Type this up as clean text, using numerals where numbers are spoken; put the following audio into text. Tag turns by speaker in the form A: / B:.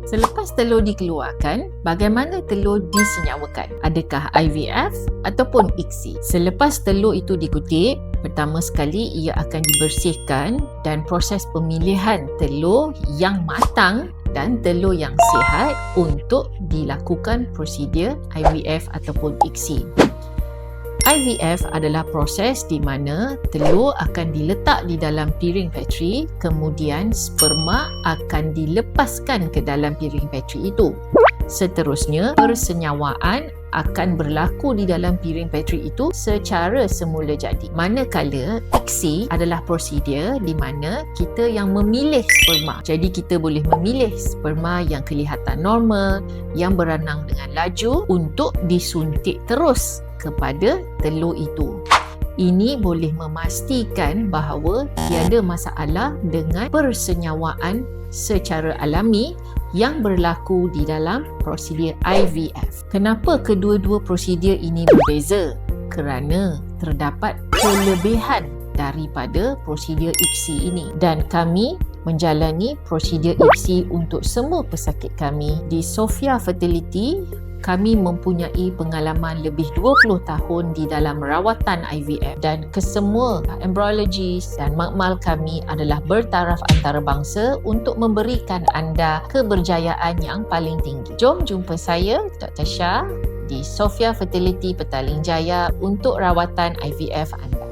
A: Selepas telur dikeluarkan, bagaimana telur disenyawakan? Adakah IVF ataupun ICSI? Selepas telur itu dikutip, pertama sekali ia akan dibersihkan dan proses pemilihan telur yang matang dan telur yang sihat untuk dilakukan prosedur IVF ataupun ICSI. IVF adalah proses di mana telur akan diletak di dalam piring Petri, kemudian sperma akan dilepaskan ke dalam piring Petri itu. Seterusnya, persenyawaan akan berlaku di dalam piring Petri itu secara semula jadi. Manakala ICSI adalah prosedur di mana kita yang memilih sperma. Jadi kita boleh memilih sperma yang kelihatan normal, yang beranang dengan laju untuk disuntik terus kepada telur itu. Ini boleh memastikan bahawa tiada masalah dengan persenyawaan secara alami yang berlaku di dalam prosedur IVF. Kenapa kedua-dua prosedur ini berbeza? Kerana terdapat kelebihan daripada prosedur ICSI ini, dan kami menjalani prosedur ICSI untuk semua pesakit kami di Sophia Fertility. Kami mempunyai pengalaman lebih 20 tahun di dalam rawatan IVF, dan kesemua embryologis dan makmal kami adalah bertaraf antarabangsa untuk memberikan anda keberjayaan yang paling tinggi. Jom jumpa saya, Dr. Shah, di Sophia Fertility Petaling Jaya untuk rawatan IVF anda.